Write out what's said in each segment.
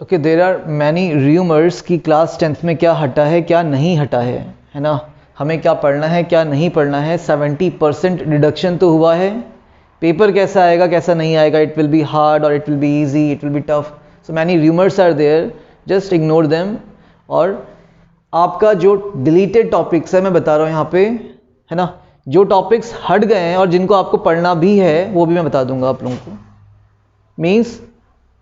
Okay, there are many rumours कि class 10th में क्या हटा है क्या नहीं हटा है ना। हमें क्या पढ़ना है क्या नहीं पढ़ना है। 70% डिडक्शन तो हुआ है। पेपर कैसा आएगा कैसा नहीं आएगा, इट विल बी हार्ड और it will be easy, it will be tough. So many rumours are there, just ignore them. और आपका जो डिलीटेड टॉपिक्स है मैं बता रहा हूँ यहाँ पे, है ना, जो टॉपिक्स हट गए हैं और जिनको आपको पढ़ना भी है वो भी मैं बता दूंगा आप लोगों को। मीन्स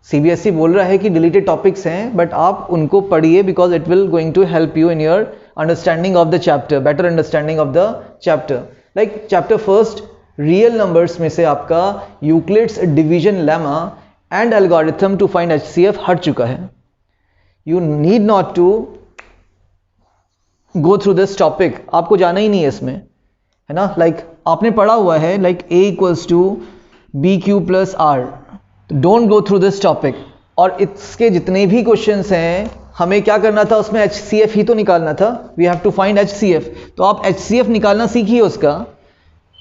सीबीएसई बोल रहा है कि डिलीटेड टॉपिक्स हैं बट आप उनको पढ़िए because it will going to help you in your understanding of the chapter, better understanding of the chapter. Like chapter first real numbers में से आपका Euclid's division lemma and algorithm to find HCF हट चुका है। You need not to go through this topic, आपको जाना ही नहीं है इसमें, है ना। लाइक आपने पढ़ा हुआ है like a equals to B Q plus R, don't go through this topic. और इसके जितने भी क्वेश्चंस हैं हमें क्या करना था, उसमें HCF ही तो निकालना था। We have to find HCF। तो आप HCF निकालना सीखिए उसका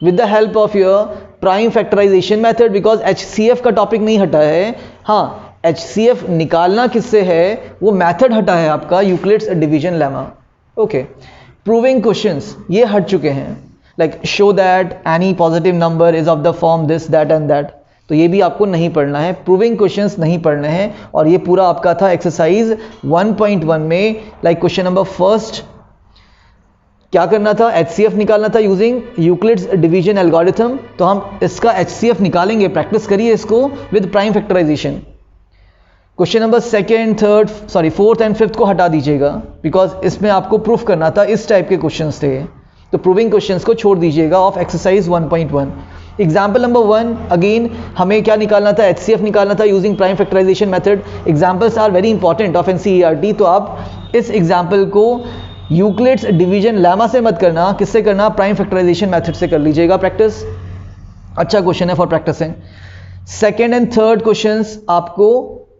with the help of your prime factorisation method, because HCF का टॉपिक नहीं हटा है। हाँ, HCF निकालना किससे है, वो मेथड हटा है आपका Euclid's division lemma. Okay, proving questions ये हट चुके हैं। Like show that any positive number is of the form this that and that, तो ये भी आपको नहीं पढ़ना है। प्रूविंग क्वेश्चंस नहीं पढ़ने हैं। और ये पूरा आपका था एक्सरसाइज 1.1 में। लाइक क्वेश्चन नंबर फर्स्ट क्या करना था, HCF निकालना था यूजिंग यूक्लिड्स डिवीजन एल्गोरिथम। तो हम इसका HCF निकालेंगे, प्रैक्टिस करिए इसको with prime factorisation. Question number fourth and fifth को हटा दीजिएगा बिकॉज इसमें आपको प्रूफ करना था, इस टाइप के क्वेश्चंस थे। तो प्रूविंग क्वेश्चंस को छोड़ दीजिएगा of exercise 1.1। Example number 1 again हमें क्या निकालना था, HCF निकालना था using prime factorisation method. Examples are very important of NCERT, तो आप इस एग्जाम्पल को यूक्लिड्स डिवीजन लेमा से मत करना, किससे करना, प्राइम फैक्टराइजेशन मेथड से कर लीजिएगा प्रैक्टिस। अच्छा क्वेश्चन है for practising. Second and third questions आपको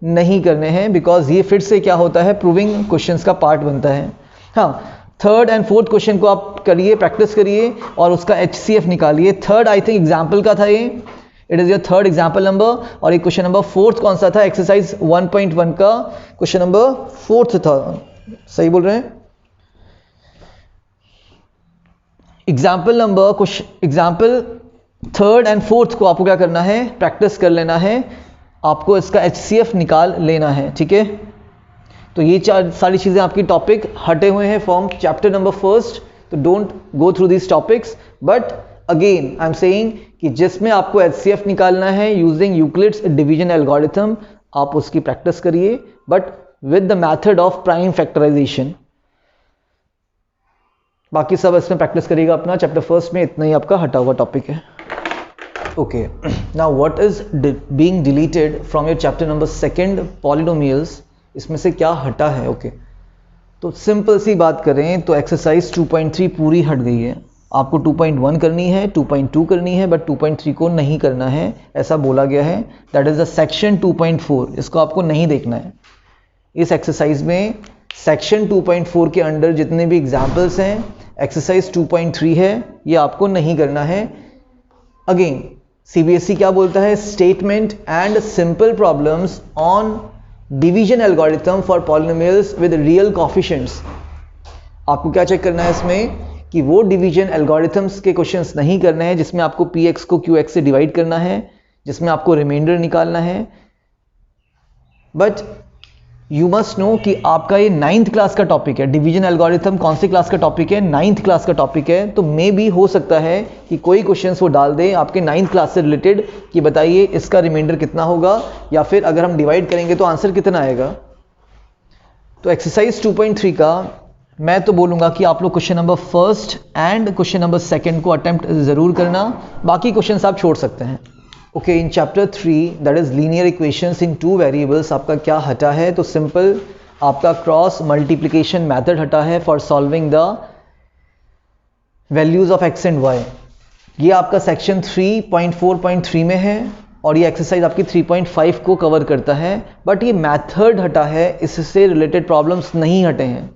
नहीं करने हैं बिकॉज ये फिर से क्या होता है, प्रूविंग क्वेश्चंस का पार्ट बनता है। हाँ, थर्ड एंड फोर्थ क्वेश्चन को आप करिए, प्रैक्टिस करिए और उसका HCF निकालिए। थर्ड आई थिंक एग्जाम्पल का था ये, it is your third example number. और एक क्वेश्चन नंबर फोर्थ कौन सा था, एक्सरसाइज 1.1 का क्वेश्चन नंबर फोर्थ था, सही बोल रहे हैं। एग्जाम्पल थर्ड एंड फोर्थ को आपको क्या करना है, प्रैक्टिस कर लेना है, आपको इसका HCF निकाल लेना है, ठीक है। तो ये सारी चीज़ें आपकी टॉपिक हटे हुए हैं फ्रॉम चैप्टर नंबर फर्स्ट। तो don't go through this topics, but again I am saying कि जिसमें आपको HCF निकालना है यूजिंग यूक्लिड्स डिवीजन एल्गोरिथम, आप उसकी प्रैक्टिस करिए but with the method of prime factorisation. बाकी सब इसमें प्रैक्टिस करिएगा अपना। चैप्टर फर्स्ट में इतना ही आपका हटा हुआ टॉपिक है। Okay, now what is being deleted from your chapter number second polynomials, इसमें से क्या हटा है। ओके, तो सिंपल सी बात करें तो एक्सरसाइज 2.3 पूरी हट गई है। आपको 2.1 करनी है, 2.2 करनी है, बट 2.3 को नहीं करना है, ऐसा बोला गया है। दैट इज द सेक्शन 2.4, इसको आपको नहीं देखना है। इस एक्सरसाइज में सेक्शन 2.4 के अंडर जितने भी एग्जाम्पल्स हैं, एक्सरसाइज 2.3 है, ये आपको नहीं करना है। अगेन सीबीएसई क्या बोलता है, statement and simple problems on division algorithm for polynomials with real coefficients. आपको क्या चेक करना है इसमें कि वो डिवीजन एल्गोरिथम्स के क्वेश्चंस नहीं करने हैं जिसमें आपको px को qx से डिवाइड करना है, जिसमें आपको रिमाइंडर निकालना है। बट यू मस्ट नो कि आपका ये 9th क्लास का टॉपिक है। डिवीजन एल्गोरिथम कौन सी क्लास का टॉपिक है, 9th क्लास का टॉपिक है। तो मे भी हो सकता है कि कोई क्वेश्चंस वो डाल दे आपके 9th क्लास से रिलेटेड कि बताइए इसका रिमाइंडर कितना होगा, या फिर अगर हम डिवाइड करेंगे तो आंसर कितना आएगा। तो एक्सरसाइज 2.3 का मैं तो बोलूँगा कि आप लोग question number first and question number second को अटेम्प्ट ज़रूर करना, बाकी क्वेश्चन आप छोड़ सकते हैं। Okay, in chapter 3 that is linear equations in 2 variables आपका क्या हटा है, तो सिंपल आपका क्रॉस मल्टीप्लिकेशन मेथड हटा है for solving the values of x and y। ये आपका सेक्शन 3.4.3 में है और ये एक्सरसाइज आपकी 3.5 को कवर करता है, बट ये मेथड हटा है, इससे रिलेटेड प्रॉब्लम्स नहीं हटे हैं।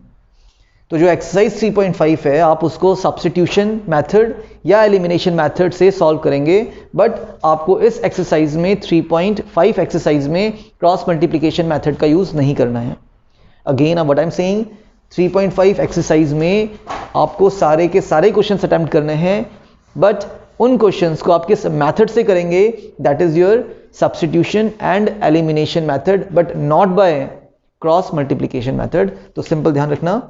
तो जो एक्सरसाइज 3.5 है आप उसको सब्स्टिट्यूशन मेथड या एलिमिनेशन मेथड से सॉल्व करेंगे, बट आपको इस एक्सरसाइज में 3.5 एक्सरसाइज में क्रॉस मल्टीप्लिकेशन मेथड का यूज़ नहीं करना है। Again what I am saying, 3.5 exercise में आपको सारे के सारे क्वेश्चंस अटेम्प्ट करने हैं, बट उन क्वेश्चंस को आप किस मेथड से करेंगे, that is your substitution and elimination method, but not by cross multiplication method. तो सिंपल ध्यान रखना,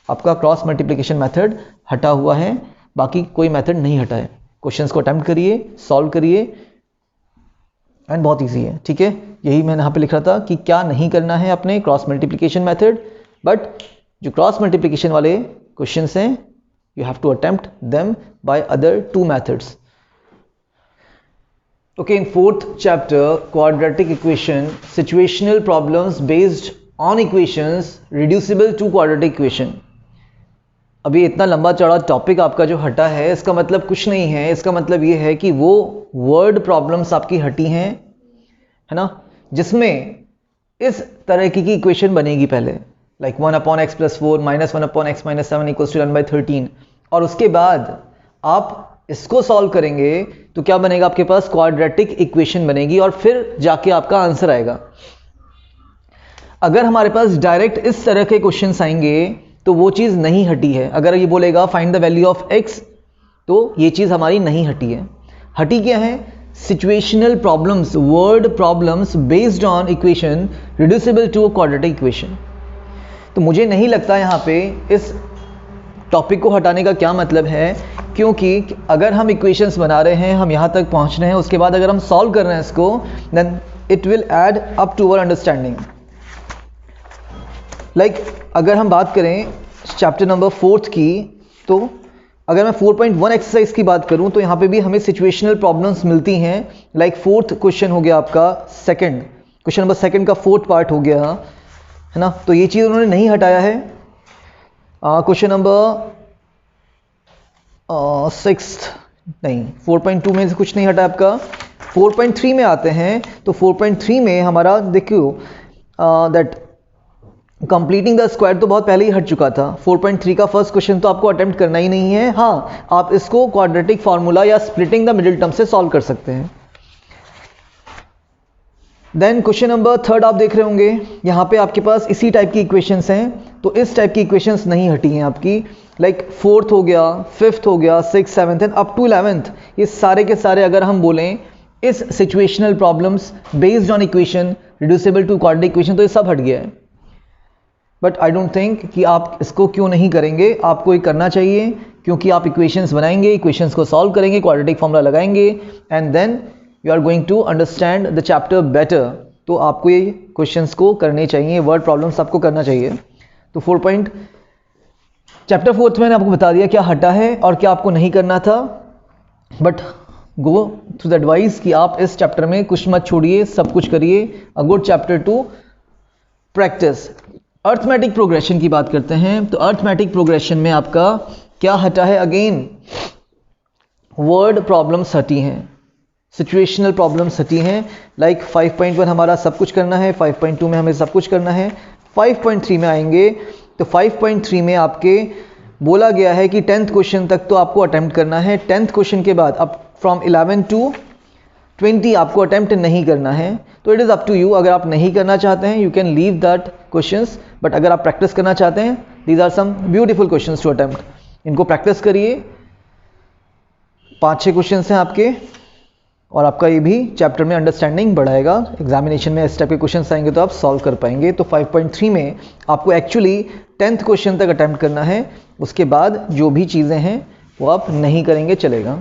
आपका क्रॉस मल्टीप्लिकेशन मेथड हटा हुआ है, बाकी कोई मेथड नहीं हटा है। क्वेश्चंस को अटेम्प्ट करिए, सॉल्व करिए एंड बहुत इजी है, ठीक है। यही मैंने यहाँ पे लिख रहा था कि क्या नहीं करना है अपने क्रॉस मल्टीप्लिकेशन मेथड, बट जो क्रॉस मल्टीप्लिकेशन वाले क्वेश्चंस हैं you have to attempt them by other two methods. Okay, in fourth chapter, quadratic equation, situational problems based on equations reducible to quadratic equation. अभी इतना लंबा चौड़ा topic आपका जो हटा है, इसका मतलब कुछ नहीं है, इसका मतलब ये है कि वो वर्ड प्रॉब्लम्स आपकी हटी हैं, है ना, जिसमें इस तरह की इक्वेशन बनेगी पहले, लाइक 1/x + 4 -1/x - 7 = 1/13, और उसके बाद आप इसको सॉल्व करेंगे तो क्या बनेगा आपके पास, क्वाड्रेटिक इक्वेशन बनेगी, और फिर जाके आपका आंसर आएगा। अगर हमारे पास डायरेक्ट इस तरह के क्वेश्चंस आएंगे तो वो चीज़ नहीं हटी है। अगर ये बोलेगा find the value of x, तो ये चीज़ हमारी नहीं हटी है। हटी क्या है, situational problems, word problems based on equation reducible to a quadratic equation. तो मुझे नहीं लगता यहाँ पे इस टॉपिक को हटाने का क्या मतलब है, क्योंकि अगर हम इक्वेशंस बना रहे हैं, हम यहाँ तक पहुँच रहे हैं, उसके बाद अगर हम सॉल्व कर रहे हैं इसको, then it will add up to our understanding. Like अगर हम बात करें चैप्टर नंबर 4 की, तो अगर मैं 4.1 एक्सरसाइज की बात करूं तो यहाँ पे भी हमें सिचुएशनल प्रॉब्लम्स मिलती हैं। लाइक फोर्थ क्वेश्चन हो गया आपका, सेकंड क्वेश्चन नंबर 2 का फोर्थ पार्ट हो गया, है ना, तो ये चीज़ उन्होंने नहीं हटाया है। क्वेश्चन नंबर 6 नहीं, 4.2 में से कुछ नहीं हटा आपका। 4.3 में आते हैं, तो 4.3 में हमारा देखियो दैट कंप्लीटिंग द स्क्वायर तो बहुत पहले ही हट चुका था। 4.3 का फर्स्ट क्वेश्चन तो आपको अटेम्प्ट करना ही नहीं है। हाँ, आप इसको क्वाड्रेटिक फार्मूला या स्प्लिटिंग द मिडिल टर्म से सॉल्व कर सकते हैं। देन क्वेश्चन नंबर 3 आप देख रहे होंगे, यहाँ पे आपके पास इसी टाइप की इक्वेशंस हैं, तो इस टाइप की इक्वेशंस नहीं हटी हैं आपकी। लाइक 4th हो गया, 5th हो गया, 6th, 7th and up to 11th, ये सारे के सारे अगर हम बोलें इस situational problems based on equation reducible to quadratic equation, तो ये सब हट गया है। बट आई डोंट थिंक कि आप इसको क्यों नहीं करेंगे, आपको ये करना चाहिए, क्योंकि आप इक्वेशंस बनाएंगे, इक्वेशंस को सॉल्व करेंगे, क्वाड्रेटिक फॉर्मूला लगाएंगे, and then you are going to understand the chapter better. तो आपको ये क्वेश्चंस को करने चाहिए, वर्ड प्रॉब्लम्स आपको करना चाहिए। तो चैप्टर 4 मैंने आपको बता दिया क्या हटा है और क्या आपको नहीं करना था। But go through the advice कि आप इस चैप्टर में कुछ मत छोड़िए, सब कुछ करिए। A good chapter two practice. Arithmetic progression की बात करते हैं, तो अर्थमेटिक प्रोग्रेशन में आपका क्या हटा है, अगेन वर्ड प्रॉब्लम्स हटी हैं, सिचुएशनल प्रॉब्लम्स हटी हैं। लाइक 5.1 हमारा सब कुछ करना है, 5.2 में हमें सब कुछ करना है, 5.3 में आएंगे तो 5.3 में आपके बोला गया है कि 10th क्वेश्चन तक तो आपको अटेम्प्ट करना है। 10th क्वेश्चन के बाद अब फ्रॉम 11 to 20 आपको अटेम्प्ट नहीं करना है। तो it is up to you, अगर आप नहीं करना चाहते हैं you can leave that questions, but अगर आप प्रैक्टिस करना चाहते हैं, these are some beautiful questions to attempt. इनको प्रैक्टिस करिए, 5-6 क्वेश्चंस हैं आपके, और आपका ये भी चैप्टर में अंडरस्टैंडिंग बढ़ाएगा। एग्जामिनेशन में इस टाइप के क्वेश्चंस आएंगे तो आप सॉल्व कर पाएंगे। तो 5.3 में आपको एक्चुअली 10th क्वेश्चन तक अटेम्प्ट करना है, उसके बाद जो भी चीज़ें हैं वो आप नहीं करेंगे, चलेगा।